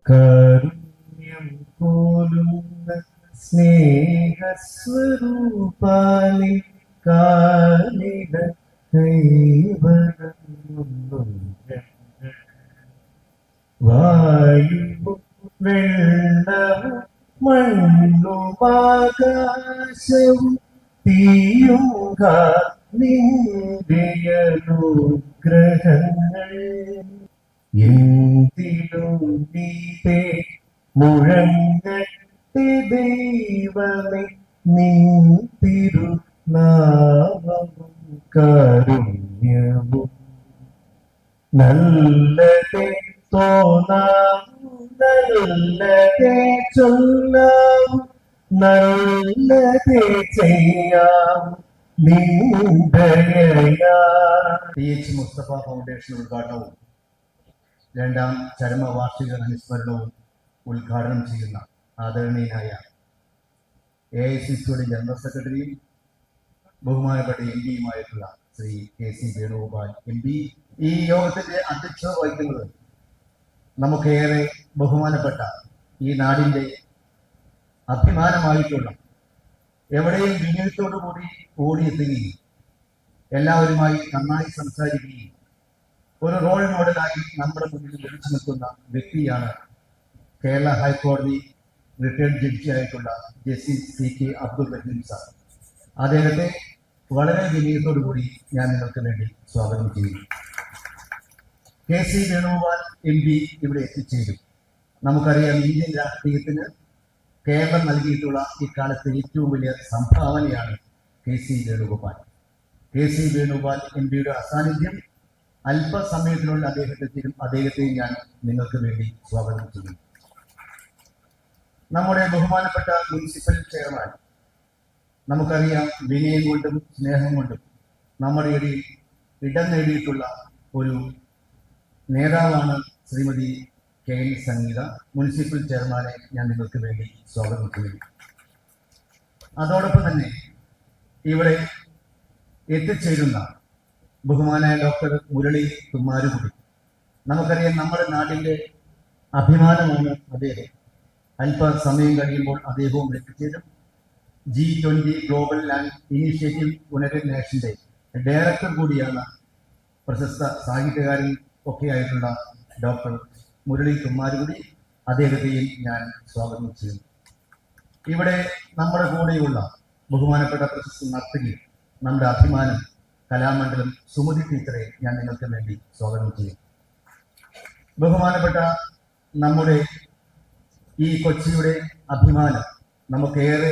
കാരുണ്യം പോലും സ്നേഹസ്വരൂപാനി കാലിട കൈവരങ്ങുന്നു വായുവും വെള്ളവും മണ്ണുമാകാശവും തീയും നിന്റെയനുഗ്രഹങ്ങൾ എന്തിനും നീതേ മുഴങ്ങട്ടെ ദൈവമേ നിൻ തിരുനാമവും കാരുണ്യവും നല്ലതേ തോന്നാവൂ നല്ലതേ ചൊല്ലാവൂ നല്ലതേ ചെയ്യാവൂ നിന്ദയയാ. TH മുസ്തഫ ഫൗണ്ടേഷൻ ഉദ്ഘാടനവും രണ്ടാം ചരമവാർഷിക അനുസ്മരണവും ഉദ്ഘാടനം ചെയ്യുന്ന ആദരണീയനായ AICCയുടെ ജനറൽ സെക്രട്ടറിയും ബഹുമാനപ്പെട്ട MPയുമായിട്ടുള്ള ശ്രീ KC വേണുഗോപാൽ MP ഈ യോഗത്തിന്റെ അധ്യക്ഷത വഹിക്കുന്നത് നമുക്കേറെ ബഹുമാനപ്പെട്ട ഈ നാടിന്റെ അഭിമാനമായിട്ടുള്ള എവിടെയും വിനയത്തോടു കൂടി ഓടിയെത്തുകയും എല്ലാവരുമായി നന്നായി സംസാരിക്കുകയും ഒരു റോൾ മോഡലായി നമ്മുടെ മുന്നിൽ വിളിച്ചു നിൽക്കുന്ന വ്യക്തിയാണ് കേരള ഹൈക്കോടതി റിട്ടയർഡ് ജഡ്ജിയായിട്ടുള്ള ജസ്റ്റിസ് CK അബ്ദുൾ റഹീം സാർ. അദ്ദേഹത്തെ വളരെ വിനയത്തോടു കൂടി ഞാൻ നിങ്ങൾക്ക് വേണ്ടി സ്വാഗതം ചെയ്യുന്നു. KC വേണുഗോപാൽ MP ഇവിടെ എത്തിച്ചേരും. നമുക്കറിയാം ഇന്ത്യൻ രാഷ്ട്രീയത്തിന് കേരളം നൽകിയിട്ടുള്ള ഇക്കാലത്തെ ഏറ്റവും വലിയ സംഭാവനയാണ് KC വേണുഗോപാൽ. KC വേണുഗോപാൽ MPയുടെ അസാന്നിധ്യം അല്പസമയത്തിനുള്ള അദ്ദേഹത്തെയും ഞാൻ നിങ്ങൾക്ക് വേണ്ടി സ്വാഗതം ചെയ്യുന്നു. നമ്മുടെ ബഹുമാനപ്പെട്ട മുനിസിപ്പൽ ചെയർമാൻ നമുക്കറിയാം വിനയം കൊണ്ടും സ്നേഹം കൊണ്ടും നമ്മുടെ ഇടയിൽ ഇടം നേടിയിട്ടുള്ള ഒരു നേതാവാണ് ശ്രീമതി KN സംഗീത. മുനിസിപ്പൽ ചെയർമാനെ ഞാൻ നിങ്ങൾക്ക് വേണ്ടി സ്വാഗതം ചെയ്യുന്നു. അതോടൊപ്പം തന്നെ ഇവിടെ എത്തിച്ചേരുന്ന ബഹുമാനായ ഡോക്ടർ മുരളി തുമ്മാരുകുടി. നമുക്കറിയാം നമ്മുടെ നാടിന്റെ അഭിമാനമാണ് അദ്ദേഹം. അല്പസമയം കഴിയുമ്പോൾ അദ്ദേഹവും എത്തിച്ചേരും. G20 global land initiative united നേഷന്റെ ഡയറക്ടർ കൂടിയാണ് പ്രശസ്ത സാഹിത്യകാരൻ ഒക്കെ ആയിട്ടുള്ള ഡോക്ടർ മുരളി തുമ്മാരുകുടി. അദ്ദേഹത്തെയും ഞാൻ സ്വാഗതം ചെയ്യുന്നു. ഇവിടെ നമ്മുടെ കൂടെയുള്ള ബഹുമാനപ്പെട്ട പ്രശസ്ത നർത്തകി, നമ്മുടെ അഭിമാനം കലാമണ്ഡലം സുമതി ടീച്ചറെ ഞാൻ നിങ്ങൾക്ക് വേണ്ടി സ്വാഗതം ചെയ്യും. ബഹുമാനപ്പെട്ട നമ്മുടെ ഈ കൊച്ചിയുടെ അഭിമാനം, നമുക്കേറെ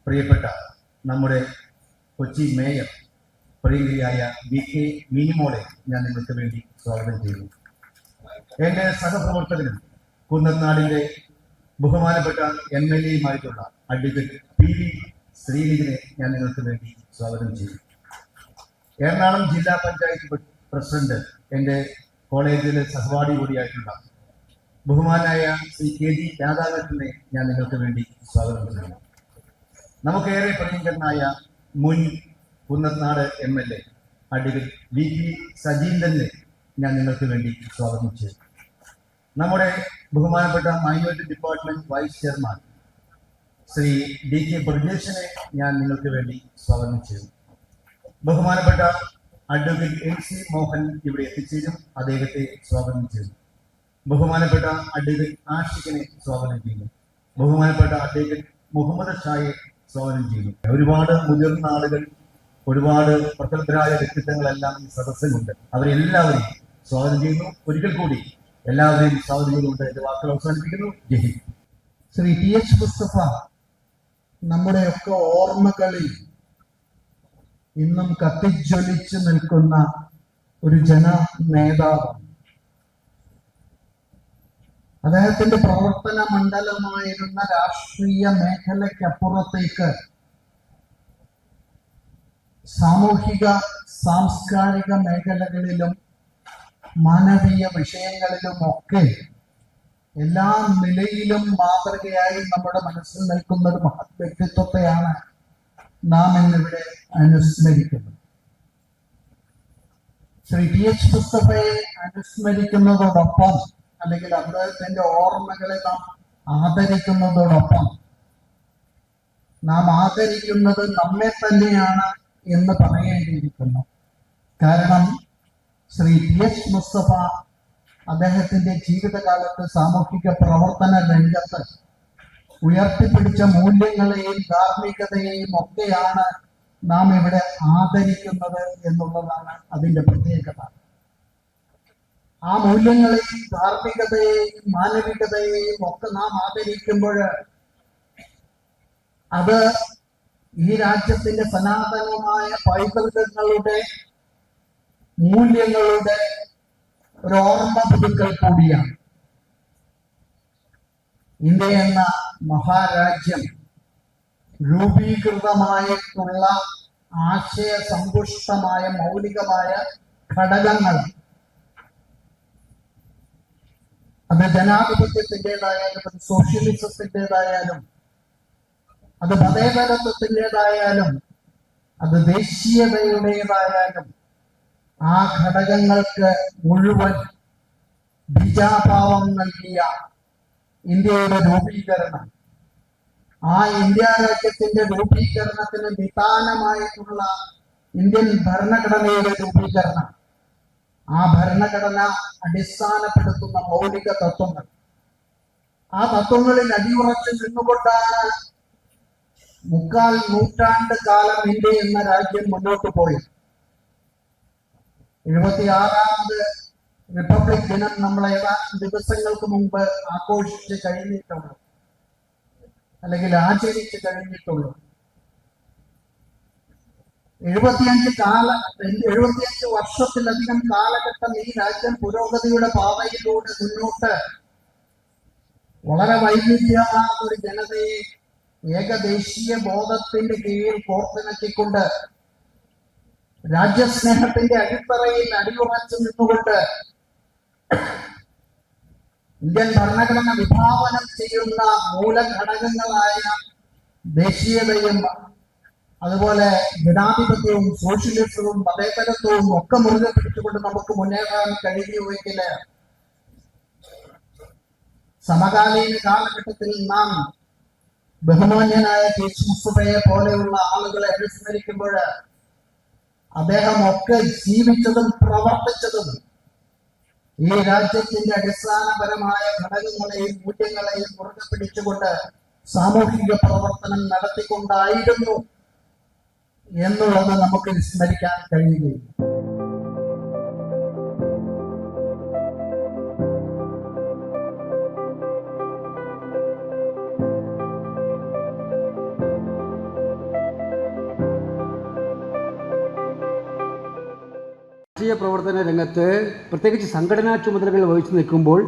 പ്രിയപ്പെട്ട നമ്മുടെ കൊച്ചി മേയർ പ്രിയങ്കരിയായ VK മിനിമോളെ ഞാൻ നിങ്ങൾക്ക് വേണ്ടി സ്വാഗതം ചെയ്യുന്നു. എൻ്റെ സഹപ്രവർത്തകനും കുന്നനാടിന്റെ ബഹുമാനപ്പെട്ട MLAയുമായിട്ടുള്ള അഡ്വക്കേറ്റ് PV ശ്രീനിധിനെ ഞാൻ നിങ്ങൾക്ക് വേണ്ടി സ്വാഗതം ചെയ്യും. എറണാകുളം ജില്ലാ പഞ്ചായത്ത് പ്രസിഡന്റ്, എൻ്റെ കോളേജിലെ സഹപാഠി കൂടിയായിട്ടുള്ള ബഹുമാനായ ശ്രീ KG രാധാകൃഷ്ണനെ ഞാൻ നിങ്ങൾക്ക് വേണ്ടി സ്വാഗതം ചെയ്യുന്നു. നമുക്കേറെ പ്രിയങ്കരനായ മുൻ കുന്നനാട് MLA അഡ്വക്കേറ്റ് VP സജീന്ദ്രനെ ഞാൻ നിങ്ങൾക്ക് വേണ്ടി സ്വാഗതം ചെയ്തു. നമ്മുടെ ബഹുമാനപ്പെട്ട minority department vice chairman Shri DK ബ്രജേഷിനെ ഞാൻ നിങ്ങൾക്ക് വേണ്ടി സ്വാഗതം ചെയ്തു. ബഹുമാനപ്പെട്ട അഡ്വക്കേറ്റ് MC മോഹൻ ഇവിടെ എത്തിച്ചേരും. അദ്ദേഹത്തെ സ്വാഗതം ചെയ്തു. ബഹുമാനപ്പെട്ട അഡ്വക്കേറ്റ് ആഷിഖിനെ സ്വാഗതം ചെയ്യുന്നു. ബഹുമാനപ്പെട്ട അഡ്വക്കേറ്റ് മുഹമ്മദ് ഷായെ സ്വാഗതം ചെയ്യുന്നു. ഒരുപാട് മുതിർന്ന ആളുകൾ, ഒരുപാട് പ്രഗത്ഭരായ വ്യക്തിത്വങ്ങളെല്ലാം ഈ സദസ്സിലുണ്ട്. അവരെല്ലാവരെയും സ്വാഗതം ചെയ്യുന്നു. ഒരിക്കൽ കൂടി എല്ലാവരെയും സ്വാഗതം ചെയ്തുകൊണ്ട് എന്റെ വാക്കുകൾ അവസാനിപ്പിക്കുന്നു. ജയ് ഹിന്ദ്. ശ്രീ TH മുസ്തഫ നമ്മുടെയൊക്കെ ഓർമ്മകളിൽ ഇന്നും കത്തിജ്വലിച്ച് നിൽക്കുന്ന ഒരു ജനനേതാവാണ്. അദ്ദേഹത്തിന്റെ പ്രവർത്തന മണ്ഡലമായിരുന്ന രാഷ്ട്രീയ മേഖലയ്ക്കപ്പുറത്തേക്ക് സാമൂഹിക സാംസ്കാരിക മേഖലകളിലും മാനവീയ വിഷയങ്ങളിലുമൊക്കെ എല്ലാ നിലയിലും മാതൃകയായി നമ്മുടെ മനസ്സിൽ നിൽക്കുന്ന ഒരു മഹത് വ്യക്തിത്വത്തെയാണ് നാം ഇന്നിവിടെ അനുസ്മരിക്കുന്നത്. ശ്രീ TH മുസ്തഫയെ അനുസ്മരിക്കുന്നതോടൊപ്പം അല്ലെങ്കിൽ അദ്ദേഹത്തിന്റെ ഓർമ്മകളെ നാം ആദരിക്കുന്നതോടൊപ്പം നാം ആദരിക്കുന്നത് നമ്മെ തന്നെയാണ് എന്ന് പറയേണ്ടിയിരിക്കുന്നു. കാരണം ശ്രീ PS മുസ്തഫ അദ്ദേഹത്തിന്റെ ജീവിതകാലത്ത് സാമൂഹിക പ്രവർത്തന രംഗത്ത് ഉയർത്തിപ്പിടിച്ച മൂല്യങ്ങളെയും ധാർമ്മികതയെയും ഒക്കെയാണ് നാം ഇവിടെ ആദരിക്കുന്നത് എന്നുള്ളതാണ് അതിന്റെ പ്രത്യേകത. ആ മൂല്യങ്ങളെയും ധാർമ്മികതയെയും മാനവികതയെയും ഒക്കെ നാം ആദരിക്കുമ്പോൾ അത് ഈ രാജ്യത്തിന്റെ സനാതനമായ പൈതൃകങ്ങളുടെ മൂല്യങ്ങളുടെ ഒരു ഓർമ്മ പുതുക്കൽ കൂടിയാണ്. ഇന്ത്യ എന്ന മഹാരാജ്യം രൂപീകൃതമായിട്ടുള്ള ആശയ സമ്പുഷ്ടമായ മൗലികമായ ഘടകങ്ങൾ, അത് ജനാധിപത്യത്തിൻ്റെതായാലും അത് സോഷ്യലിസത്തിൻ്റെതായാലും അത് മതേതരത്വത്തിൻ്റെതായാലും അത് ദേശീയതയുടേതായാലും ആ ഘടകങ്ങൾക്ക് മുഴുവൻ ബീജാഭാവം നൽകിയ ഇന്ത്യയുടെ രൂപീകരണം, ആ ഇന്ത്യ രാജ്യത്തിന്റെ രൂപീകരണത്തിന് നിദാനമായിട്ടുള്ള ഇന്ത്യൻ ഭരണഘടനയുടെ രൂപീകരണം, ആ ഭരണഘടന അടിസ്ഥാനപ്പെടുത്തുന്ന മൗലിക തത്വങ്ങൾ, ആ തത്വങ്ങളിൽ അടിയുറച്ചു നിന്നുകൊണ്ടാണ് 3/4 നൂറ്റാണ്ട് കാലം ഇന്ത്യ എന്ന രാജ്യം മുന്നോട്ട് പോയത്. 76ാമത് റിപ്പബ്ലിക് ദിനം നമ്മൾ ഏതാനും ദിവസങ്ങൾക്ക് മുമ്പ് ആഘോഷിച്ച് കഴിഞ്ഞിട്ടുള്ളൂ, അല്ലെങ്കിൽ ആചരിച്ച് കഴിഞ്ഞിട്ടുള്ളൂ. 75 വർഷത്തിലധികം കാലഘട്ടം ഈ രാജ്യം പുരോഗതിയുടെ പാതയിലൂടെ മുന്നോട്ട് വളരെ വൈവിധ്യമായ ഒരു ജനതയെ ഏകദേശീയ ബോധത്തിന്റെ കീഴിൽ കോർത്തിണക്കിക്കൊണ്ട് രാജ്യസ്നേഹത്തിന്റെ അടിത്തറയിൽ അടിയുറച്ചു നിന്നുകൊണ്ട് ഇന്ത്യൻ ഭരണഘടന വിഭാവനം ചെയ്യുന്ന മൂലഘടകങ്ങളായ ദേശീയതയും അതുപോലെ ജനാധിപത്യവും സോഷ്യലിസവും മതേതരത്വവും ഒക്കെ മുറുകെ പിടിച്ചുകൊണ്ട് നമുക്ക് മുന്നേറാൻ കഴിയുമെങ്കിൽ സമകാലീന കാലഘട്ടത്തിൽ നാം ബഹുമാന്യനായ PS മുസ്തഫയെ പോലെയുള്ള ആളുകളെ അനുസ്മരിക്കുമ്പോൾ അദ്ദേഹം ഒക്കെ ജീവിച്ചതും പ്രവർത്തിച്ചതും ഈ രാജ്യത്തിന്റെ അടിസ്ഥാനപരമായ ഘടകങ്ങളെയും മൂല്യങ്ങളെയും മുറുകെ പിടിച്ചുകൊണ്ട് സാമൂഹിക പ്രവർത്തനം നടത്തിക്കൊണ്ടായിരുന്നു എന്നുള്ളത് നമുക്ക് വിസ്മരിക്കാൻ കഴിയുകയില്ല. രാഷ്ട്രീയ പ്രവർത്തന രംഗത്ത് പ്രത്യേകിച്ച് സംഘടനാ ചുമതലകൾ വഹിച്ചു നിൽക്കുമ്പോൾ,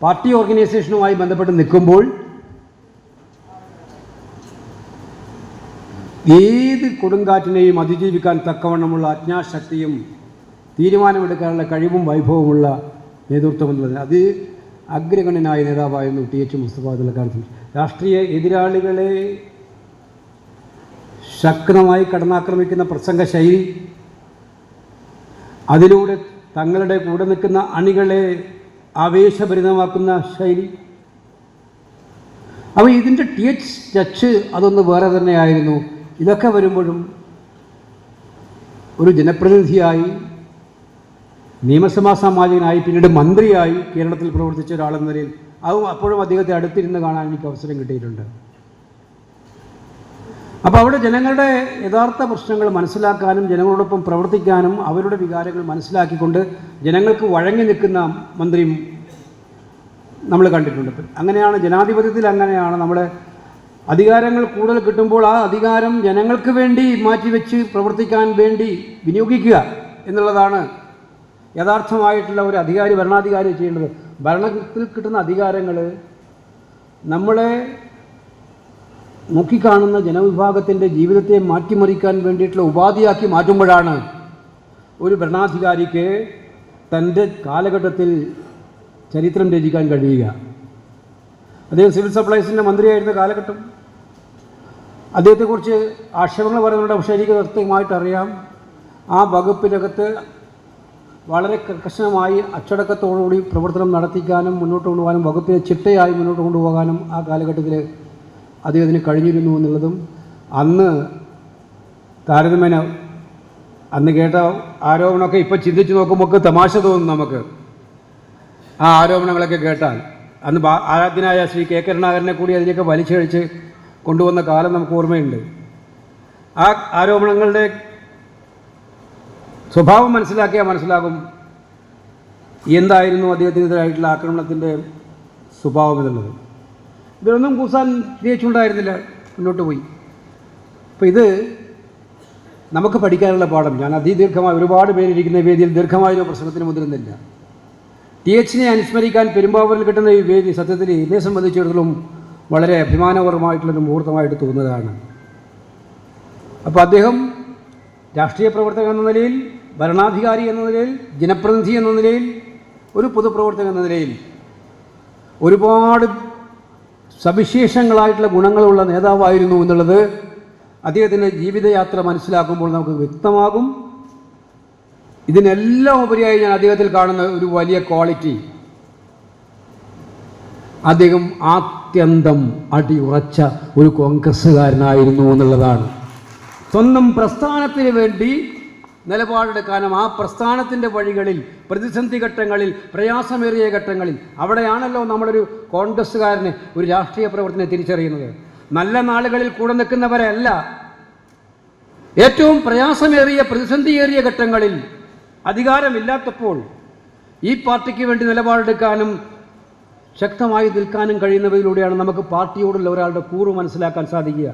പാർട്ടി ഓർഗനൈസേഷനുമായി ബന്ധപ്പെട്ട് നിൽക്കുമ്പോൾ ഏത് കൊടുങ്കാറ്റിനെയും അതിജീവിക്കാൻ തക്കവണ്ണമുള്ള അജ്ഞാശക്തിയും തീരുമാനമെടുക്കാനുള്ള കഴിവും വൈഭവമുള്ള നേതൃത്വം എന്നുള്ളത് അത് അഗ്രഗണ്യനായ നേതാവായിരുന്നു TH മുസ്തഫ അതിലക്കാലത്ത്. രാഷ്ട്രീയ എതിരാളികളെ ശക്തമായി കടന്നാക്രമിക്കുന്ന പ്രസംഗ ശൈലി, അതിലൂടെ തങ്ങളുടെ കൂടെ നിൽക്കുന്ന അണികളെ ആവേശഭരിതമാക്കുന്ന ശൈലി, അപ്പോൾ ഇതിൻ്റെ TH ടച്ച് അതൊന്ന് വേറെ തന്നെയായിരുന്നു. ഇതൊക്കെ വരുമ്പോഴും ഒരു ജനപ്രതിനിധിയായി, നിയമസഭാ സാമാജികനായി, പിന്നീട് മന്ത്രിയായി കേരളത്തിൽ പ്രവർത്തിച്ച ഒരാളെന്ന നിലയിൽ അതും അപ്പോഴും അദ്ദേഹത്തെ അടുത്തിരുന്ന് കാണാൻ എനിക്ക് അവസരം കിട്ടിയിട്ടുണ്ട്. അപ്പോൾ അവിടെ ജനങ്ങളുടെ യഥാർത്ഥ പ്രശ്നങ്ങൾ മനസ്സിലാക്കാനും ജനങ്ങളോടൊപ്പം പ്രവർത്തിക്കാനും അവരുടെ വികാരങ്ങൾ മനസ്സിലാക്കിക്കൊണ്ട് ജനങ്ങൾക്ക് വഴങ്ങി നിൽക്കുന്ന മന്ത്രിയും നമ്മൾ കണ്ടിട്ടുണ്ട്. അങ്ങനെയാണ് ജനാധിപത്യത്തിൽ, അങ്ങനെയാണ് നമ്മുടെ അധികാരങ്ങൾ കൂടുതൽ കിട്ടുമ്പോൾ ആ അധികാരം ജനങ്ങൾക്ക് വേണ്ടി മാറ്റിവെച്ച് പ്രവർത്തിക്കാൻ വേണ്ടി വിനിയോഗിക്കുക എന്നുള്ളതാണ് യഥാർത്ഥമായിട്ടുള്ള ഒരു അധികാരി, ഭരണാധികാരി ചെയ്യേണ്ടത്. ഭരണത്തിൽ കിട്ടുന്ന അധികാരങ്ങൾ നമ്മളെ നോക്കിക്കാണുന്ന ജനവിഭാഗത്തിൻ്റെ ജീവിതത്തെ മാറ്റിമറിക്കാൻ വേണ്ടിയിട്ടുള്ള ഉപാധിയാക്കി മാറ്റുമ്പോഴാണ് ഒരു ഭരണാധികാരിക്ക് തൻ്റെ കാലഘട്ടത്തിൽ ചരിത്രം രചിക്കാൻ കഴിയുക. അദ്ദേഹം സിവിൽ സപ്ലൈസിൻ്റെ മന്ത്രിയായിരുന്ന കാലഘട്ടം, അദ്ദേഹത്തെക്കുറിച്ച് ആക്ഷേപങ്ങൾ പറയുന്നുണ്ട്. പക്ഷേ എനിക്ക് വ്യക്തമായിട്ടറിയാം, ആ വകുപ്പിനകത്ത് വളരെ കർക്കശമായി അച്ചടക്കത്തോടുകൂടി പ്രവർത്തനം നടത്തിക്കാനും മുന്നോട്ട് കൊണ്ടുപോകാനും വകുപ്പിനെ ചിട്ടയായി മുന്നോട്ട് കൊണ്ടുപോകാനും ആ കാലഘട്ടത്തിൽ അദ്ദേഹത്തിന് കഴിഞ്ഞിരുന്നു എന്നുള്ളതും അന്ന് താരതമ്യേന അന്ന് കേട്ട ആരോപണമൊക്കെ ഇപ്പോൾ ചിന്തിച്ച് നോക്കുമ്പോൾ ഒക്കെ തമാശ തോന്നും നമുക്ക്. ആ ആരോപണങ്ങളൊക്കെ കേട്ടാൽ അന്ന് ആരാധ്യനായ ശ്രീ കെ കരുണാകരനെ കൂടി അതിലേക്ക് വലിച്ചഴിച്ച് കൊണ്ടുവന്ന കാലം നമുക്ക് ഓർമ്മയുണ്ട്. ആ ആരോപണങ്ങളുടെ സ്വഭാവം മനസ്സിലാക്കിയാൽ മനസ്സിലാകും എന്തായിരുന്നു അദ്ദേഹത്തിനെതിരായിട്ടുള്ള ആക്രമണത്തിൻ്റെ സ്വഭാവം എന്നുള്ളത്. ഇതൊന്നും കൂസാൻ തിരിച്ചുണ്ടായിരുന്നില്ല, മുന്നോട്ട് പോയി. അപ്പോൾ ഇത് നമുക്ക് പഠിക്കാനുള്ള പാഠം. ഞാൻ അതിദീർഘമായി ഒരുപാട് പേരിരിക്കുന്ന വേദിയിൽ ദീർഘമായൊരു പ്രശ്നത്തിന് മുതിരുന്നില്ല. THനെ അനുസ്മരിക്കാൻ പെരുമ്പാവൂരിൽ കിട്ടുന്ന ഈ വേദി സത്യത്തിൽ എന്നെ സംബന്ധിച്ചിടത്തോളം വളരെ അഭിമാനകരമായിട്ടുള്ളൊരു മുഹൂർത്തമായിട്ട് തോന്നുന്നതാണ്. അപ്പോൾ അദ്ദേഹം രാഷ്ട്രീയ പ്രവർത്തകൻ എന്ന നിലയിൽ, ഭരണാധികാരി എന്ന നിലയിൽ, ജനപ്രതിനിധി എന്ന നിലയിൽ, ഒരു പൊതുപ്രവർത്തകൻ എന്ന നിലയിൽ ഒരുപാട് സവിശേഷങ്ങളായിട്ടുള്ള ഗുണങ്ങളുള്ള നേതാവായിരുന്നു എന്നുള്ളത് അദ്ദേഹത്തിൻ്റെ ജീവിതയാത്ര മനസ്സിലാക്കുമ്പോൾ നമുക്ക് വ്യക്തമാകും. ഇതിനെല്ലാം ഉപരിയായി ഞാൻ അദ്ദേഹത്തിൽ കാണുന്ന ഒരു വലിയ ക്വാളിറ്റി, അദ്ദേഹം ആത്യന്തം അടിയുറച്ച ഒരു കോൺഗ്രസ്സുകാരനായിരുന്നു എന്നുള്ളതാണ്. സ്വന്തം പ്രസ്ഥാനത്തിന് വേണ്ടി നിലപാടെടുക്കാനും ആ പ്രസ്ഥാനത്തിൻ്റെ വഴികളിൽ, പ്രതിസന്ധി ഘട്ടങ്ങളിൽ, പ്രയാസമേറിയ ഘട്ടങ്ങളിൽ, അവിടെയാണല്ലോ നമ്മളൊരു കോൺഗ്രസ്സുകാരനെ, ഒരു രാഷ്ട്രീയ പ്രവർത്തനം തിരിച്ചറിയുന്നത്. നല്ല നാളുകളിൽ കൂടെ നിൽക്കുന്നവരല്ല, ഏറ്റവും പ്രയാസമേറിയ പ്രതിസന്ധിയേറിയ ഘട്ടങ്ങളിൽ അധികാരമില്ലാത്തപ്പോൾ ഈ പാർട്ടിക്ക് വേണ്ടി നിലപാടെടുക്കാനും ശക്തമായി നിൽക്കാനും കഴിയുന്നവയിലൂടെയാണ് നമുക്ക് പാർട്ടിയോടുള്ള ഒരാളുടെ കൂറ് മനസ്സിലാക്കാൻ സാധിക്കുക.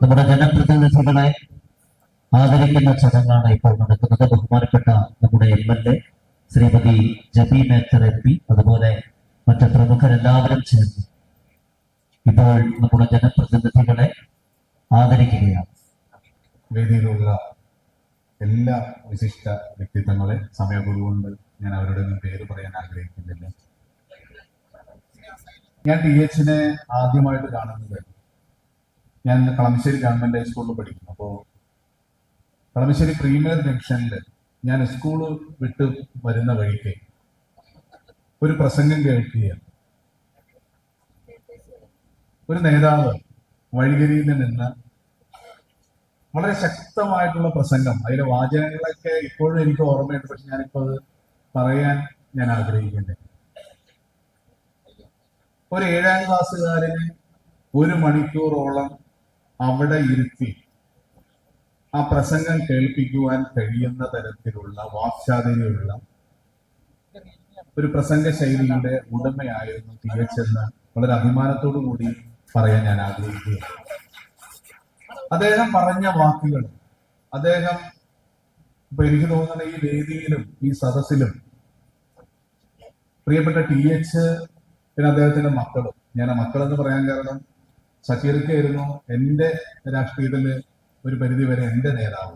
നമ്മുടെ ജനപ്രതിനിധികളെ ആദരിക്കുന്ന ചടങ്ങാണ് ഇപ്പോൾ നടക്കുന്നത്. ബഹുമാനപ്പെട്ട നമ്മുടെ MLA ശ്രീമതി ജബി മേത്തർ MP, അതുപോലെ മറ്റ് പ്രമുഖരെല്ലാവരും ചേർന്ന് ഇപ്പോൾ നമ്മുടെ ജനപ്രതിനിധികളെ ആദരിക്കുകയാണ്. വേദിയിലുള്ള എല്ലാ വിശിഷ്ട വ്യക്തിത്വങ്ങളെ സമയപൂർവ്വം ഞാൻ അവരുടെ ഒന്നും പേര് പറയാൻ ആഗ്രഹിക്കുന്നില്ല. ഞാൻ THനെ ആദ്യമായിട്ട് കാണുന്നത്, ഞാൻ കളമശ്ശേരി ഗവൺമെന്റ് ഹൈസ്കൂളിൽ പഠിക്കുന്നു. അപ്പോൾ കളമശ്ശേരി പ്രീമിയർ ജംഗ്ഷനിൽ ഞാൻ സ്കൂള് വിട്ട് വരുന്ന വഴിക്ക് ഒരു പ്രസംഗം കേൾക്കുകയാണ്. ഒരു നേതാവ് വഴികരിയിൽ നിന്ന് വളരെ ശക്തമായിട്ടുള്ള പ്രസംഗം, അതിലെ വാചകങ്ങളൊക്കെ ഇപ്പോഴും എനിക്ക് ഓർമ്മയുണ്ട്, പക്ഷെ ഞാനിപ്പോൾ അത് പറയാൻ ഞാൻ ആഗ്രഹിക്കുന്നില്ല. ഒരു 7ാം ക്ലാസ്സുകാരന് 1 മണിക്കൂറോളം അവിടെ ഇരുത്തി ആ പ്രസംഗം കേൾപ്പിക്കുവാൻ കഴിയുന്ന തരത്തിലുള്ള വാക്ചാതുര്യമുള്ള ഒരു പ്രസംഗ ശൈലിയുടെ ഉടമയായിരുന്നു TH എന്ന് വളരെ അഭിമാനത്തോടു കൂടി പറയാൻ ഞാൻ ആഗ്രഹിക്കുകയാണ്. അദ്ദേഹം പറഞ്ഞ വാക്കുകൾ, അദ്ദേഹം ഇപ്പൊ എനിക്ക് തോന്നുന്ന ഈ വേദിയിലും ഈ സദസ്സിലും പ്രിയപ്പെട്ട TH, പിന്നെ അദ്ദേഹത്തിന്റെ മക്കളും, ഞാൻ മക്കളെന്ന് പറയാൻ കാരണം സക്കീർക്കായിരുന്നു എന്റെ രാഷ്ട്രീയത്തില് ഒരു പരിധിവരെ എന്റെ നേതാവ്.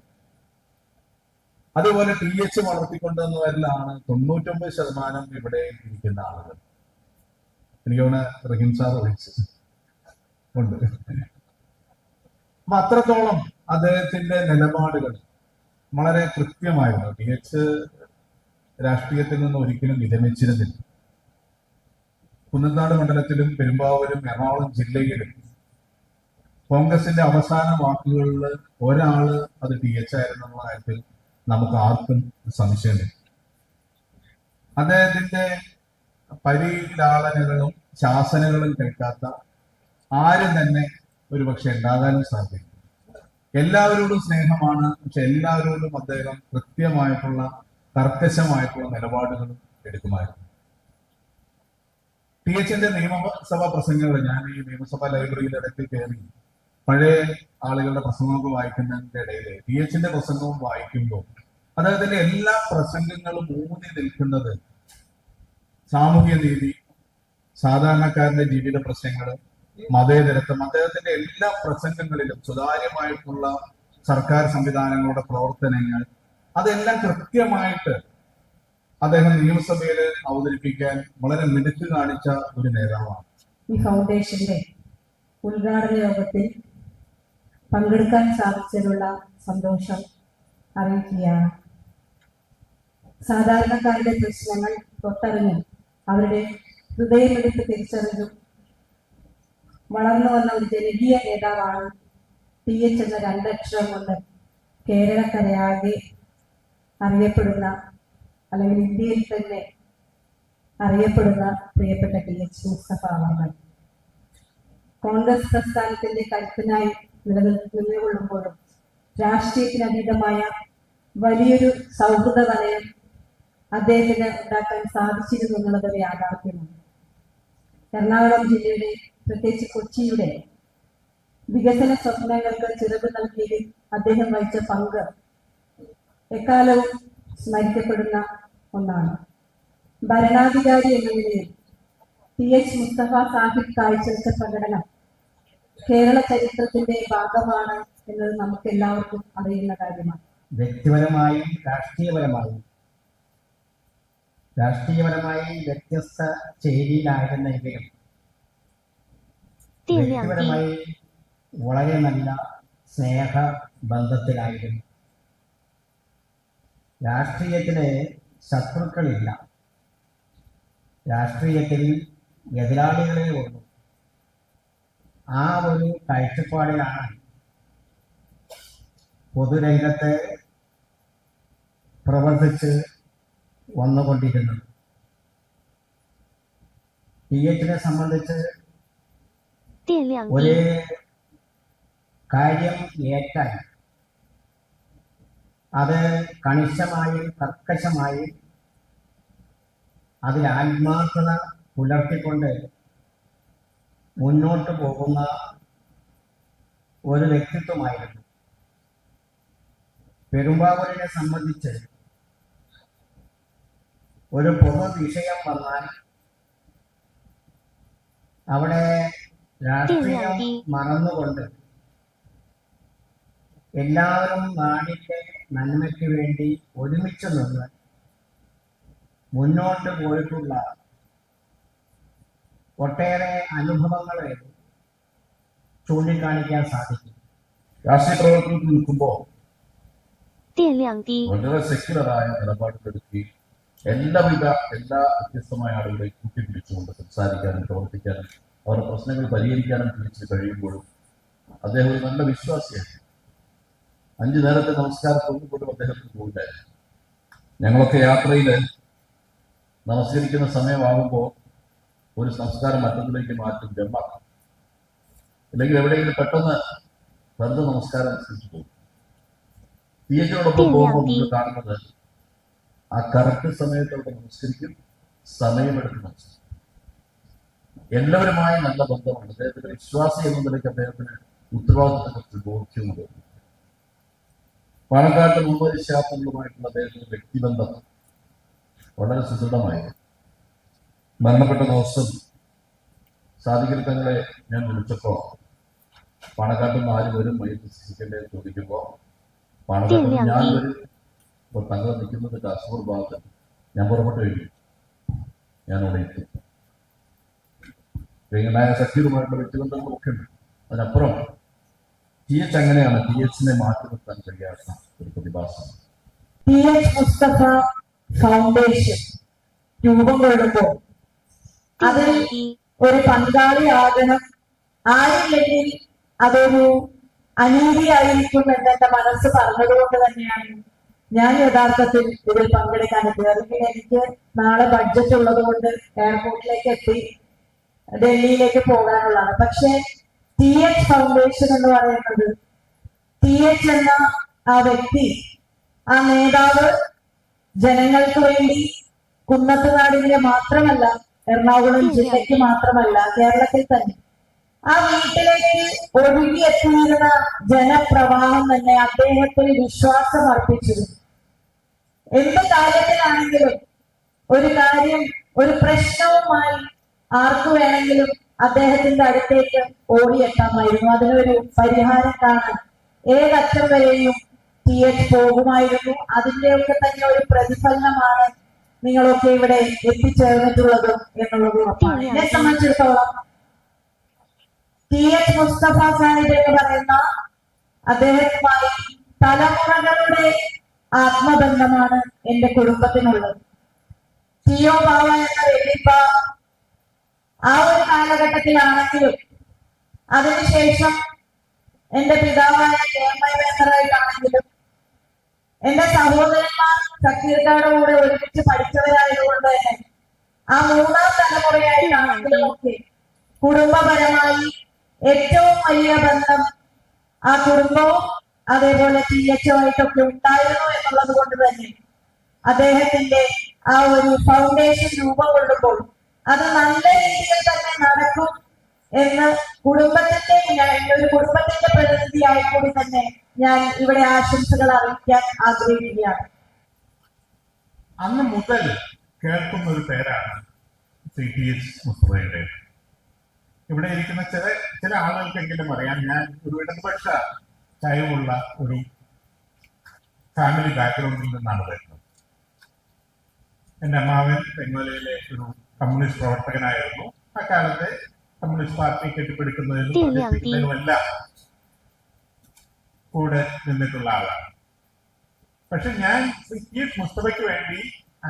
അതുപോലെ TH വളർത്തിക്കൊണ്ടുവന്നവരിലാണ് 99% ഇവിടെ ഇരിക്കുന്ന ആളുകൾ. എനിക്ക് തോന്നുന്നു റഹീം സാർ വിളിച്ച് ഉണ്ട്. അപ്പൊ അത്രത്തോളം അദ്ദേഹത്തിന്റെ നിലപാടുകൾ വളരെ കൃത്യമായിരുന്നു. TH രാഷ്ട്രീയത്തിൽ നിന്ന് ഒരിക്കലും വിരമിച്ചിരുന്നില്ല. കുന്നനാട് മണ്ഡലത്തിലും പെരുമ്പാവൂരും എറണാകുളം ജില്ലയിലും കോൺഗ്രസിന്റെ അവസാന വാക്കുകളിൽ ഒരാള് അത് TH ആയിരുന്നുള്ള കാര്യത്തിൽ നമുക്ക് ആർക്കും സംശയമില്ല. അദ്ദേഹത്തിന്റെ പരിലാളനകളും ശാസനകളും കേൾക്കാത്ത ആരും തന്നെ ഒരുപക്ഷെ ഉണ്ടാകാനും സാധിക്കും. എല്ലാവരോടും സ്നേഹമാണ്, പക്ഷെ എല്ലാവരോടും അദ്ദേഹം കൃത്യമായിട്ടുള്ള കർക്കശമായിട്ടുള്ള നിലപാടുകളും എടുക്കുമായിരുന്നു. THന്റെ നിയമസഭാ പ്രസംഗങ്ങൾ, ഞാൻ ഈ നിയമസഭാ ലൈബ്രറിയിൽ ഇടയ്ക്ക് കയറി പഴയ ആളുകളുടെ പ്രസംഗമൊക്കെ വായിക്കുന്നതിന്റെ ഇടയിൽ THന്റെ പ്രസംഗവും വായിക്കുമ്പോൾ അദ്ദേഹത്തിന്റെ എല്ലാ പ്രസംഗങ്ങളും ഊന്നി നിൽക്കുന്നത് സാമൂഹ്യ നീതി, സാധാരണക്കാരന്റെ ജീവിത പ്രശ്നങ്ങൾ, മതേതരത്വം, അദ്ദേഹത്തിന്റെ എല്ലാ പ്രസംഗങ്ങളിലും സുതാര്യമായിട്ടുള്ള സർക്കാർ സംവിധാനങ്ങളുടെ പ്രവർത്തനങ്ങൾ, അതെല്ലാം കൃത്യമായിട്ട് അദ്ദേഹം നിയമസഭയിൽ അവതരിപ്പിക്കാൻ വളരെ മിടുക്ക് കാണിച്ച ഒരു നേതാവാണ്. ഈ ഫൗണ്ടേഷന്റെ ഉദ്ഘാടന യോഗത്തിൽ പങ്കെടുക്കാൻ സാധിച്ചതിലുള്ള സന്തോഷം അറിയിക്കുകയാണ്. സാധാരണക്കാരുടെ പ്രശ്നങ്ങൾ തൊട്ടറിഞ്ഞും അവരുടെ ഹൃദയമെടുത്ത് തിരിച്ചറിഞ്ഞും വളർന്നു വന്ന ഒരു ജനകീയ നേതാവാണ് TH എന്ന രണ്ടക്ഷരം കൊണ്ട് കേരളക്കരയാകെ അറിയപ്പെടുന്ന, അല്ലെങ്കിൽ ഇന്ത്യയിൽ തന്നെ അറിയപ്പെടുന്ന പ്രിയപ്പെട്ട TH മുസ്തഫ അവർ. കോൺഗ്രസ് പ്രസ്ഥാനത്തിന്റെ കരുത്തിനായി നിലകൊള്ളുമ്പോഴും രാഷ്ട്രീയത്തിനതീതമായ വലിയൊരു സൗഹൃദ വലയം അദ്ദേഹത്തിന് ഉണ്ടാക്കാൻ സാധിച്ചിരുന്നു എന്നുള്ളത് യാഥാർത്ഥ്യമാണ്. എറണാകുളം ജില്ലയുടെ, പ്രത്യേകിച്ച് കൊച്ചിയുടെ വികസന സ്വപ്നങ്ങൾക്ക് ചിറക് നൽകിയതിൽ അദ്ദേഹം വഹിച്ച പങ്ക് എക്കാലവും സ്മരിക്കപ്പെടുന്ന ഒന്നാണ്. ഭരണാധികാരി എന്ന നിലയിൽ TH മുസ്തഫ സാഹിബ് കാഴ്ചവെച്ച പ്രകടനം കേരള ചരിത്രത്തിന്റെ ഭാഗമാണ് എന്നത് നമുക്ക് എല്ലാവർക്കും അറിയുന്ന കാര്യമാണ്. വ്യക്തിപരമായും രാഷ്ട്രീയപരമായി വ്യത്യസ്ത ചേരിയിലായിരുന്നെങ്കിലും വ്യക്തിപരമായി വളരെ നല്ല സ്നേഹ ബന്ധത്തിലായിരുന്നു. രാഷ്ട്രീയത്തിലെ ശത്രുക്കളില്ല, രാഷ്ട്രീയത്തിൽ എതിരാളികളെ ഉള്ളൂ. ആ ഒരു കാഴ്ചപ്പാടിലാണ് പൊതുരംഗത്ത് പ്രവർത്തിച്ച് വന്നുകൊണ്ടിരുന്നത്. THനെ സംബന്ധിച്ച് ഒരു കാര്യം ഏറ്റാൽ അത് കണിശമായും കർക്കശമായും അതിൽ ആത്മാർത്ഥത പുലർത്തിക്കൊണ്ട് മുന്നോട്ട് പോകുന്ന ഒരു വ്യക്തിത്വമായിരുന്നു. പെരുമ്പാവൂരിനെ സംബന്ധിച്ച് ഒരു പൊതു വിഷയം വന്നാൽ അവിടെ രാഷ്ട്രീയം മറന്നുകൊണ്ട് എല്ലാവരും നാടിന്റെ നന്മയ്ക്ക് വേണ്ടി ഒരുമിച്ച് നിന്ന് മുന്നോട്ട് പോയിട്ടുള്ള ഒട്ടേറെ അനുഭവങ്ങളെ ചൂണ്ടിക്കാണിക്കാൻ സാധിക്കും. രാഷ്ട്രീയ പ്രവർത്തനത്തിൽ നിൽക്കുമ്പോൾ വളരെ സെക്യുലറായ നിലപാടുകളെടുക്കി എല്ലാ വ്യത്യസ്തമായ ആളുകളെ കൂട്ടിപ്പിടിച്ചുകൊണ്ട് സംസാരിക്കാനും പ്രവർത്തിക്കാനും അവരുടെ പ്രശ്നങ്ങൾ പരിഹരിക്കാനും തിരിച്ചു കഴിയുമ്പോഴും അദ്ദേഹം ഒരു നല്ല വിശ്വാസിയാണ്. 5 നേരത്തെ നമസ്കാരത്തൊന്നും പോലും അദ്ദേഹത്തിന് പോയില്ലായിരുന്നു. ഞങ്ങളൊക്കെ യാത്രയിൽ നമസ്കരിക്കുന്ന സമയമാകുമ്പോൾ ഒരു സംസ്കാരം മറ്റൊന്നിലേക്ക് മാറ്റും, ജമ്മാക്കും, അല്ലെങ്കിൽ എവിടെയെങ്കിലും പെട്ടെന്ന് വെറുതെ നമസ്കാരം അനുസരിച്ച് പോകും. THനോടൊപ്പം പോകുമ്പോൾ നമ്മൾ കാണുന്നത് ആ കറക്റ്റ് സമയത്തോടെ നമസ്കരിക്കും, സമയമെടുത്ത് നമസ്കരിക്കും. എല്ലാവരുമായി നല്ല ബന്ധമാണ്. അദ്ദേഹത്തിന്റെ വിശ്വാസി എന്ന നിലയ്ക്ക് അദ്ദേഹത്തിന് ഉത്തരവാദിത്തത്തെ ബോധ്യമുണ്ട്. പാലക്കാട്ട് മുഹമ്മദ് ശാസ്ത്രങ്ങളുമായിട്ടുള്ള അദ്ദേഹത്തിന്റെ വ്യക്തിബന്ധം വളരെ സുദൃഢമായിരുന്നു. മരണപ്പെട്ട ദിവസം സാദിഖലി തങ്ങളെ ഞാൻ വിളിച്ചപ്പോൾ പാണക്കാട്ടിൽ നിന്ന് ആര് വരും മയ്യത്ത് സ്വീകരിക്കേണ്ടതെന്ന് ചോദിക്കുമ്പോൾ പാണക്കാട്ടിൽ ഞാൻ വരും, ഇപ്പോൾ തങ്ങൾ നിൽക്കുന്നത് കാസർഗോഡ് ഭാഗത്ത്, ഞാൻ പുറപ്പെട്ടു കഴിഞ്ഞു, ഞാനവിടെ എത്തും. പ്രിയങ്കനായ സഖ്യവുമായിട്ടുള്ള വ്യക്തിബന്ധങ്ങളൊക്കെ ഉണ്ട്. അതിനപ്പുറം TH അങ്ങനെയാണ് THനെ മാറ്റി നിർത്താൻ കഴിയാത്ത ഒരു പ്രതിഭാസം. TH മുസ്തഫ ഫൗണ്ടേഷൻ രൂപം കൊള്ളുമ്പോൾ അതിൽ ഒരു പങ്കാളിയാകണം, ആരില്ലെങ്കിൽ അതൊരു അനീതിയായിരിക്കും എന്നെ മനസ്സ് പറഞ്ഞതുകൊണ്ട് തന്നെയാണ് ഞാൻ യഥാർത്ഥത്തിൽ ഇതിൽ പങ്കെടുക്കാൻ എത്തിയത്. എനിക്ക് നാളെ ബഡ്ജറ്റ് ഉള്ളത് കൊണ്ട് എയർപോർട്ടിലേക്ക് എത്തി ഡൽഹിയിലേക്ക് പോകാനുള്ളതാണ്. പക്ഷെ TH ഫൗണ്ടേഷൻ എന്ന് പറയുന്നത്, TH എന്ന ആ വ്യക്തി, ആ നേതാവ് ജനങ്ങൾക്ക് വേണ്ടി കുന്നത്തുനാടിന്റെ മാത്രമല്ല, എറണാകുളം ജില്ലയ്ക്ക് മാത്രമല്ല, കേരളത്തിൽ തന്നെ ആ വീട്ടിലേക്ക് ഒഴുകിയെത്തിയിരുന്ന ജനപ്രവാഹം തന്നെ അദ്ദേഹത്തിൽ വിശ്വാസം അർപ്പിച്ചിരുന്നു. എന്ത് കാര്യത്തിലാണെങ്കിലും ഒരു കാര്യം, ഒരു പ്രശ്നവുമായി ആർക്കു വേണമെങ്കിലും അദ്ദേഹത്തിന്റെ അടുത്തേക്ക് ഓടിയെത്താമായിരുന്നു. അതിനൊരു പരിഹാരം കാണാൻ ഏതറ്റം വരെയും TH പോകുമായിരുന്നു. അതിന്റെയൊക്കെ തന്നെ ഒരു പ്രതിഫലനമാണ് നിങ്ങളൊക്കെ ഇവിടെ എത്തിച്ചേർന്നിട്ടുള്ളതും എന്നുള്ളത് ഉറപ്പാണ്. എന്നെ സംബന്ധിച്ചിടത്തോളം TH മുസ്തഫ സാഹിബ് എന്ന് പറയുന്ന അദ്ദേഹവുമായി തലമുറകളുടെ ആത്മബന്ധമാണ് എന്റെ കുടുംബത്തിനുള്ളത്. TO ബാവ എന്ന വെള്ളിപ്പ ആ ഒരു കാലഘട്ടത്തിലാണെങ്കിലും അതിനുശേഷം എന്റെ പിതാവായ KMI മേത്തറായിട്ടാണെങ്കിലും എന്റെ സഹോദരന്മാർ സക്കീർക്കാരുടെ കൂടെ ഒരുമിച്ച് പഠിച്ചവരായതുകൊണ്ട് തന്നെ ആ മൂന്നാം തലമുറയായിട്ടാണെങ്കിലും ഒക്കെ കുടുംബപരമായി ഏറ്റവും വലിയ ബന്ധം ആ കുടുംബവും അതേപോലെ TH ആയിട്ടൊക്കെ ഉണ്ടായിരുന്നു എന്നുള്ളത് കൊണ്ട് തന്നെ അദ്ദേഹത്തിന്റെ ആ ഒരു ഫൗണ്ടേഷൻ രൂപം കൊള്ളുമ്പോൾ അത് നല്ല രീതിയിൽ തന്നെ നടക്കും എന്ന് ഒരു കുടുംബത്തിന്റെ പ്രതിനിധിയായി കൂടി തന്നെ ഞാൻ ഇവിടെ ആശംസകൾ അറിയിക്കാൻ ആഗ്രഹിക്കുകയാണ്. അന്ന് മുതൽ കേൾക്കുന്ന ഒരു പേരാണ് TH മുസ്തഫയുടെ. ഇവിടെ ഇരിക്കുന്ന ചില ആളുകൾക്കെങ്കിലും അറിയാം, ഞാൻ ഒരു ഇടതുപക്ഷ ചായവുള്ള ഒരു ഫാമിലി ബാക്ക്ഗ്രൗണ്ടിൽ നിന്നാണ് വരുന്നത്. എന്റെ അമ്മാവൻ തെങ്ങോലയിലെ ഒരു കമ്മ്യൂണിസ്റ്റ് പ്രവർത്തകനായിരുന്നു. അക്കാലത്തെ കമ്മ്യൂണിസ്റ്റ് പാർട്ടി കെട്ടിപ്പിടിക്കുന്നതിനും എല്ലാം കൂടെ നിന്നിട്ടുള്ള ആളാണ്. പക്ഷെ ഞാൻ TH മുസ്തഫയ്ക്ക് വേണ്ടി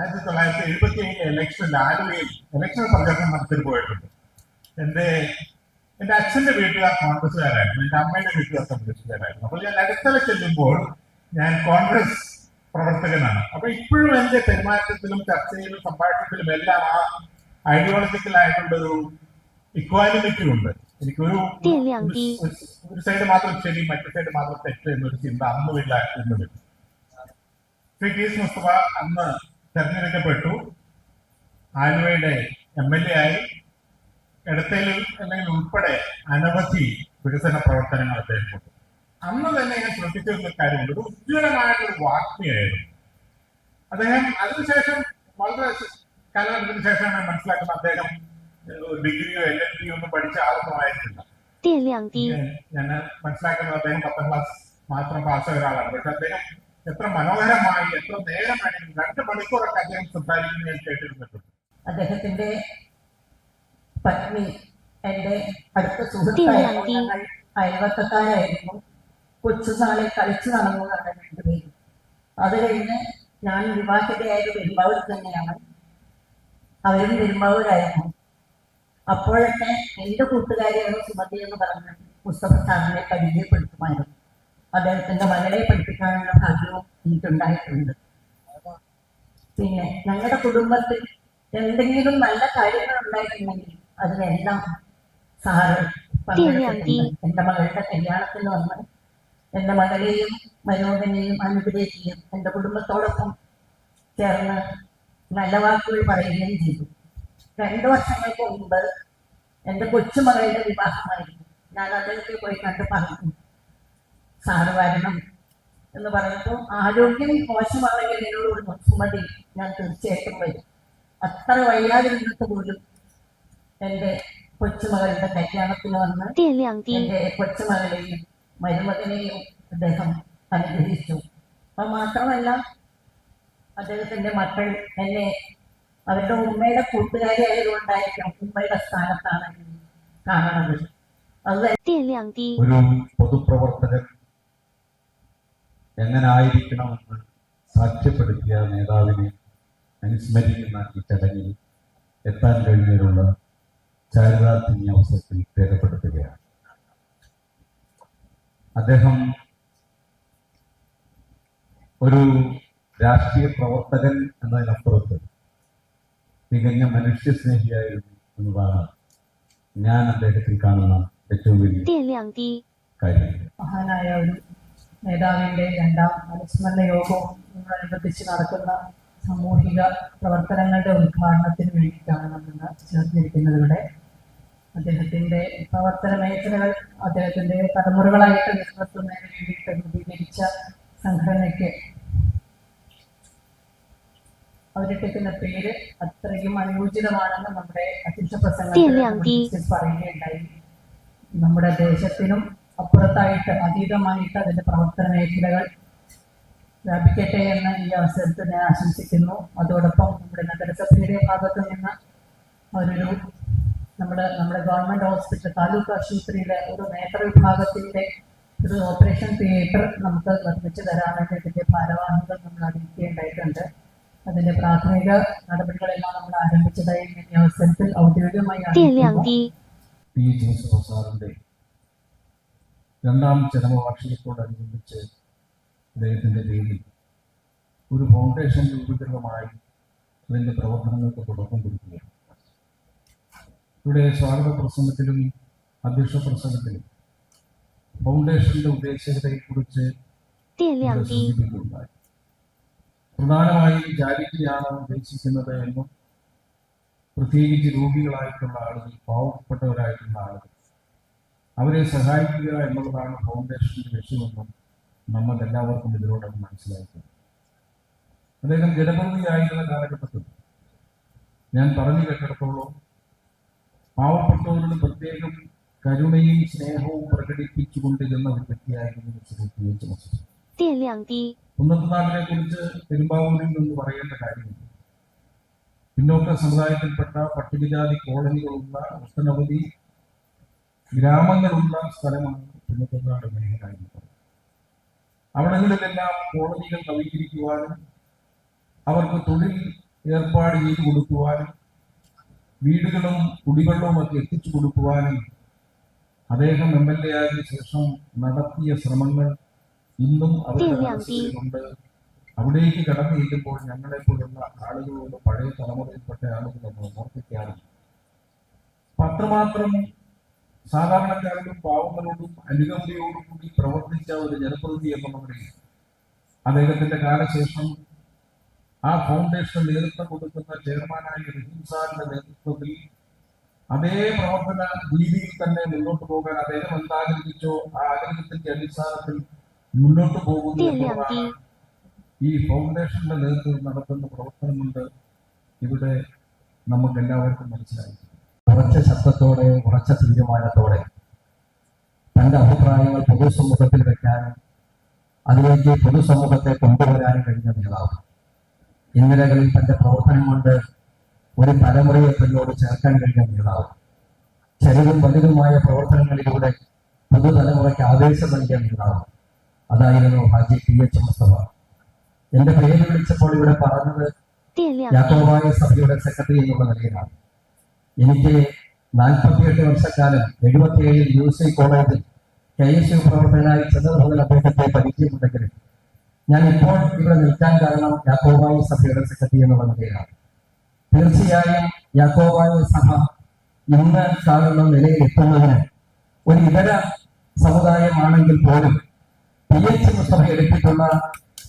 1977 ഇലക്ഷനിൽ ആലുവയിൽ ഇലക്ഷൻ പ്രചാരണം നടത്തി പോയിട്ടുണ്ട്. എന്റെ അച്ഛന്റെ വീട്ടുകാർ കോൺഗ്രസ്സുകാരായിരുന്നു, എന്റെ അമ്മയുടെ വീട്ടുകാർ കമ്മ്യൂണിസ്റ്റുകാരായിരുന്നു. അപ്പോൾ ഞാൻ അടുത്തല ചെല്ലുമ്പോൾ ഞാൻ കോൺഗ്രസ് പ്രവർത്തകനാണ്. അപ്പൊ ഇപ്പോഴും എന്റെ പെരുമാറ്റത്തിലും ചർച്ചയിലും സംഭാഷണത്തിലും എല്ലാം ആ ഐഡിയോളജിക്കൽ ആയിട്ടുള്ളൊരു ഇക്വാലിറ്റി ഉണ്ട്. എനിക്കൊരു സൈഡ് മാത്രം ശരി, മറ്റു സൈഡ് മാത്രം തെറ്റ് എന്നൊരു ചിന്ത അന്നുമില്ല എന്നത്. TH മുസ്തഫ അന്ന് തെരഞ്ഞെടുക്കപ്പെട്ടു, ആലുവയുടെ MLA ആയി. ഇടത്തേലിൽ അല്ലെങ്കിൽ ഉൾപ്പെടെ അനവധി വികസന പ്രവർത്തനങ്ങൾ അദ്ദേഹം കൊണ്ടു. അന്ന് തന്നെ ഞാൻ ശ്രദ്ധിച്ചിരുന്ന കാര്യമുണ്ട്, ഒരു ഉജ്ജ്വലമായിട്ടൊരു വാഗ്മിയായിരുന്നു അദ്ദേഹം. അതിനുശേഷം വളരെ കാലഘട്ടത്തിന് ശേഷമാണ് മനസ്സിലാക്കുന്നത് അദ്ദേഹം ഡിഗ്രിയോ LLB ഒന്നും പഠിച്ച ആളൊന്നും ആയിരുന്നില്ല. ഞാൻ മനസ്സിലാക്കുന്നത് അദ്ദേഹം 10ാം ക്ലാസ് മാത്രം പാസ്സായ ഒരാളാണ്. പക്ഷെ അദ്ദേഹം എത്ര മനോഹരമായി എത്ര നേരം വേണമെങ്കിലും 2 മണിക്കൂറൊക്കെ അദ്ദേഹം സംസാരിക്കുന്നത് ഞാൻ കേട്ടിരുന്നിട്ടുണ്ട്. അദ്ദേഹത്തിന്റെ പത്നി എന്റെ അടുത്ത സുഹൃത്തായിരുന്നു. ഞങ്ങൾ അയൽവക്കക്കാരായിരുന്നു. കൊച്ചുനാളിൽ കളിച്ചു നടന്നതാണ് രണ്ടുപേരും. അത് കഴിഞ്ഞ് ഞാൻ വിവാഹിതയായത് പെരുമ്പാവൂർ തന്നെയാണ്, അവരും പെരുമ്പാവൂരായിരുന്നു. അപ്പോഴൊക്കെ എന്റെ കൂട്ടുകാരിയാണ് സുമതി എന്ന് പറഞ്ഞ് മുസ്തഫ സാറിനെ പരിചയപ്പെടുത്തുമായിരുന്നു. അദ്ദേഹത്തിന്റെ മകളെ പഠിപ്പിക്കാനുള്ള ഭാഗ്യവും എനിക്കുണ്ടായിട്ടുണ്ട്. പിന്നെ ഞങ്ങളുടെ കുടുംബത്തിൽ എന്തെങ്കിലും നല്ല കാര്യങ്ങൾ ഉണ്ടായിട്ടുണ്ടെങ്കിൽ അതിനെല്ലാം സാറ് പങ്കെടുത്തിട്ടുണ്ട്. എന്റെ മകളുടെ കല്യാണത്തിന് വന്ന് എന്റെ മകളെയും മനോഹരനെയും അനുഗ്രഹിക്കുകയും എന്റെ കുടുംബത്തോടൊപ്പം ചേർന്ന് നല്ല വാക്കുകൾ പറയുകയും ചെയ്തു. 2 വർഷങ്ങൾക്ക് മുമ്പ് എന്റെ കൊച്ചുമകളുടെ വിവാഹമായിരുന്നു. ഞാൻ അദ്ദേഹത്തെ പോയി കണ്ട് പറഞ്ഞു, സാറ് വരണം എന്ന് പറഞ്ഞപ്പോൾ ആരോഗ്യം മോശമാണെങ്കിൽ എന്നോട് സുമതി ഞാൻ തീർച്ചയായിട്ടും വരും. അത്ര വയ്യാതിരുന്നിട്ട് പോലും എന്റെ കൊച്ചുമകളുടെ കല്യാണത്തിന് വന്ന് എന്റെ കൊച്ചുമകളെയും മരുമകനെയും അദ്ദേഹം അനുഗ്രഹിച്ചു. അപ്പൊ മാത്രമല്ല അദ്ദേഹത്തിന്റെ മക്കൾ എന്നെ അവരുടെ ഉമ്മയുടെ കൂട്ടുകാരി ആയതുകൊണ്ടായിരിക്കും ഉമ്മയുടെ സ്ഥാനത്താണ് കാണുന്നത്. അത് ഒരു പൊതുപ്രവർത്തകൻ എങ്ങനായിരിക്കണമെന്ന് സാക്ഷ്യപ്പെടുത്തിയ നേതാവിനെ അനുസ്മരിക്കുന്ന ഈ ചടങ്ങിൽ എത്താൻ കഴിഞ്ഞതിലുള്ള ചാരിതാർത്ഥ്യ അവസരത്തിൽ രേഖപ്പെടുത്തുകയാണ്. അദ്ദേഹം ഒരു രാഷ്ട്രീയ പ്രവർത്തകൻ എന്നതിനപ്പുറത്ത് തികഞ്ഞ മനുഷ്യസ്നേഹിയായിരുന്നു എന്നതാണ് ഞാൻ അദ്ദേഹത്തിൽ കാണുന്ന ഏറ്റവും വലിയ കാര്യം. മഹാനായ ഒരു നേതാവിന്റെ 2ാം അനുസ്മരണ യോഗവുമനുബന്ധിച്ച് നടക്കുന്ന സാമൂഹിക പ്രവർത്തനങ്ങളുടെ ഉദ്ഘാടനത്തിന് വേണ്ടിയിട്ടാണ് നമ്മൾ ചേർന്നിരിക്കുന്നത്. ഇവിടെ അദ്ദേഹത്തിന്റെ പ്രവർത്തന മേഖലകൾ അദ്ദേഹത്തിന്റെ തലമുറകളായിട്ട് നിലനിർത്തുന്നതിന് വേണ്ടിയിട്ട് രൂപീകരിച്ച സംഘടനയ്ക്ക് അവരിട്ടിരിക്കുന്ന പേര് അത്രയും അനുയോജ്യമാണെന്ന് നമ്മുടെ അധ്യക്ഷ പ്രസംഗത്തിൽ പറയുകയുണ്ടായി. നമ്മുടെ ദേശത്തിനും അപ്പുറത്തായിട്ട് അതീതമായിട്ട് അതിന്റെ പ്രവർത്തന മേഖലകൾ വ്യാപിക്കട്ടെ എന്ന് ഈ അവസരത്തിൽ ഞാൻ ആശംസിക്കുന്നു. അതോടൊപ്പം നമ്മുടെ നഗരസഭയുടെ ഭാഗത്ത് നിന്ന് നമ്മുടെ ഗവൺമെന്റ് ഹോസ്പിറ്റൽ താലൂക്ക് ആശുപത്രിയിലെ ഒരു നേത്രവിഭാഗത്തിന്റെ ഒരു ഓപ്പറേഷൻ തിയേറ്റർ നമുക്ക് നിർമ്മിച്ചു തരാനായിട്ട് ഇതിന്റെ ഭാരവാഹികൾ നമ്മൾ അറിയിക്കേണ്ടതായിട്ടുണ്ട്. അതിന്റെ പ്രാഥമിക നടപടികളെല്ലാം നമ്മൾ ആരംഭിച്ചതായി ഈ അവസരത്തിൽ ഔദ്യോഗികമായി സാറിന്റെ 2ാം ചരമവാർഷികത്തോടനുബന്ധിച്ച് അദ്ദേഹത്തിന്റെ പേരിൽ ഒരു ഫൗണ്ടേഷൻ രൂപീകൃതമായി അതിന്റെ പ്രവർത്തനങ്ങൾക്ക് തുടക്കം കൊടുക്കുകയാണ്. ഇവിടെ സ്വാഗത പ്രസംഗത്തിലും അധ്യക്ഷ പ്രസംഗത്തിലും ഫൗണ്ടേഷന്റെ ഉദ്ദേശത്തെക്കുറിച്ച് സൂചിപ്പിക്കുകയുണ്ടായി. പ്രധാനമായും ചാരിറ്റിയാണ് ഉദ്ദേശിക്കുന്നത് എന്നും പ്രത്യേകിച്ച് രോഗികളായിട്ടുള്ള ആളുകൾ, പാവപ്പെട്ടവരായിട്ടുള്ള ആളുകൾ, അവരെ സഹായിക്കുക എന്നുള്ളതാണ് ഫൗണ്ടേഷന്റെ ലക്ഷ്യമെന്നും നമ്മൾ എല്ലാവർക്കും ഇതിലൂടെ മനസ്സിലാക്കുന്നത്. അദ്ദേഹം ജനപ്രതിനിധിയായിരുന്ന കാലഘട്ടത്തിൽ ഞാൻ പറഞ്ഞു കേട്ടിടത്തോളം പാവപ്പെട്ടവരോട് പ്രത്യേകം കരുണയും സ്നേഹവും പ്രകടിപ്പിച്ചുകൊണ്ടിരുന്ന ഒരു വ്യക്തിയായിരുന്നു ശ്രീ PH മുസ്തഫ. കുന്നത്തുനാടിനെ കുറിച്ച് പെരുമ്പാവൂരിൽ നിന്ന് പറയേണ്ട കാര്യമില്ല. പിന്നോക്ക സമുദായത്തിൽപ്പെട്ട പട്ടികജാതി കോളനികളുള്ള ഒട്ടനവധി ഗ്രാമങ്ങളുള്ള സ്ഥലമാണ് കുന്നത്തുനാട് മേഖല എന്ന് പറയുന്നത്. അവിടങ്ങളിലെല്ലാം കോളനികൾ നവീകരിക്കുവാനും അവർക്ക് തൊഴിൽ ഏർപ്പാട് ചെയ്തു കൊടുക്കുവാനും വീടുകളും കുടിവെള്ളവും ഒക്കെ എത്തിച്ചു കൊടുക്കുവാനും അദ്ദേഹം MLA ആയതിനു ശേഷം നടത്തിയ ശ്രമങ്ങൾ ഇന്നും അവരുടെ മനസ്സിലുണ്ട്. അവിടേക്ക് കടന്നു ചെല്ലുമ്പോൾ ഞങ്ങളെപ്പോലുള്ള ആളുകളോട്, പഴയ തലമുറയിൽപ്പെട്ട ആളുകൾ നമ്മൾ ഓർപ്പിക്കാറുണ്ട്. അത്രമാത്രം സാധാരണക്കാരോടും പാവങ്ങളോടും അനുകമ്പയോടും കൂടി പ്രവർത്തിച്ച ഒരു ജനപ്രതിനിധി എന്നുള്ളവരെ അദ്ദേഹത്തിന്റെ കാലശേഷം ആ ഫൗണ്ടേഷന് നേതൃത്വം കൊടുക്കുന്ന ചെയർമാനായ റഹീം സാറിന്റെ നേതൃത്വത്തിൽ അതേ പ്രവർത്തന രീതിയിൽ തന്നെ മുന്നോട്ട് പോകാൻ അദ്ദേഹം എന്താഗ്രഹിച്ചോ ആ ആഗ്രഹത്തിന്റെ അടിസ്ഥാനത്തിൽ മുന്നോട്ട് പോകുന്നു എന്നുള്ളതാണ് ഈ ഫൗണ്ടേഷന്റെ നേതൃത്വം നടത്തുന്ന പ്രവർത്തനം കൊണ്ട് ഇവിടെ നമുക്ക് എല്ലാവർക്കും മനസ്സിലായി. ഉറച്ച ശബ്ദത്തോടെ, ഉറച്ച തീരുമാനത്തോടെ തന്റെ അഭിപ്രായങ്ങൾ പൊതുസമൂഹത്തിൽ വെക്കാനും അതിലേക്ക് പൊതുസമൂഹത്തെ കൊണ്ടുവരാനും കഴിഞ്ഞ നേതാവ്. ഇന്നലകളിൽ തന്റെ പ്രവർത്തനം കൊണ്ട് ഒരു തലമുറയെ തന്നോട് ചേർക്കാൻ കഴിഞ്ഞ നേതാവ്. ചെറുതും വലുതുമായ പ്രവർത്തനങ്ങളിലൂടെ പുതുതലമുറയ്ക്ക് ആവേശം നൽകിയ നേതാവ്. അതായിരുന്നു ഹാജി PH മുസ്തഫ. എന്റെ പേര് വിളിച്ചപ്പോൾ ഇവിടെ പറഞ്ഞത് യാക്കോബായ സഭയുടെ സെക്രട്ടറി എന്നുള്ള നിലയിലാണ്. എനിക്ക് 48 വർഷക്കാലം 77 UC കോളേജിൽ KSU പ്രവർത്തകനായി ചെന്നത് മുതൽ അദ്ദേഹത്തെ പരിചയമുണ്ടെങ്കിലും ഞാൻ ഇപ്പോൾ ഇവിടെ നിൽക്കാൻ കാരണം യാക്കോബായ സഭയുടെ സെക്രട്ടറി എന്നുള്ള നിലയിലാണ്. തീർച്ചയായും യാക്കോബായ സഭ ഇന്ന് കാണുന്ന നിലയിൽ എത്തുന്നതിന് ഒരു ഇതര സമുദായമാണെങ്കിൽ പോലും PH മുസ്തഫ എടുത്തിട്ടുള്ള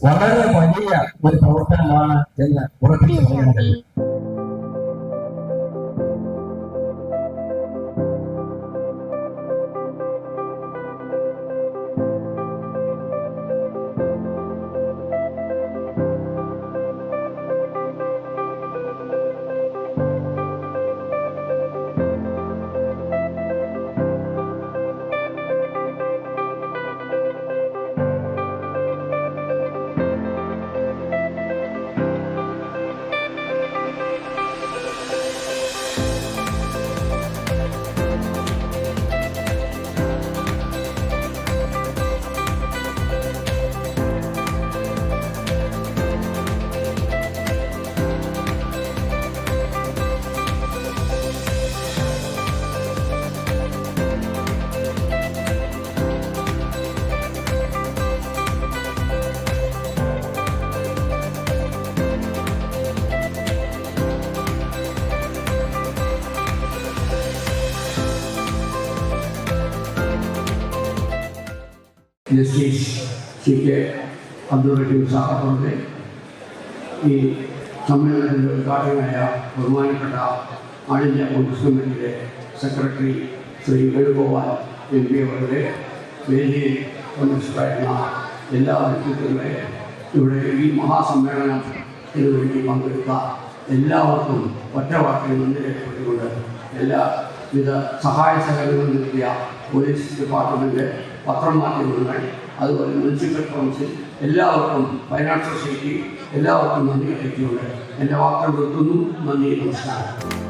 വളരെ വലിയ ഒരു പ്രവർത്തനമാണ് എന്ന് ഉറപ്പിച്ചു പറയാൻ കഴിയും. ജസ്റ്റിസ് CK അബ്ദുൾ റഹീം സാറിന്റെ ഈ സമ്മേളനത്തിൻ്റെ ഉദ്ഘാടകനായ ബഹുമാനപ്പെട്ട ആൾ ഇന്ത്യ കോൺഗ്രസ് കമ്മിറ്റിയുടെ സെക്രട്ടറി ശ്രീ വേണുഗോപാൽ MP അവരുടെ വേദിയിൽ പ്രമുഖരായിരുന്ന എല്ലാ വ്യക്തിത്വങ്ങളെ ഇവിടെ ഈ മഹാസമ്മേളനത്തിന് വേണ്ടി പങ്കെടുത്ത എല്ലാവർക്കും ഒറ്റ വാക്കിൽ നന്ദി രേഖപ്പെടുത്തിക്കൊണ്ട് എല്ലാവിധ സഹായ സഹകരണങ്ങൾ നൽകിയ പോലീസ് ഡിപ്പാർട്ട്മെൻറ്റ്, പത്രമാധ്യമങ്ങൾ, അതുപോലെ മുനിസിപ്പൽ കൗൺസിൽ, എല്ലാവർക്കും ഫൈനാൻസ് സൊസൈറ്റി എല്ലാവർക്കും നന്ദി അറിയിച്ചുകൊണ്ട് എൻ്റെ വാക്കുകൾ നിർത്തുന്നു. നന്ദി, നമസ്കാരം.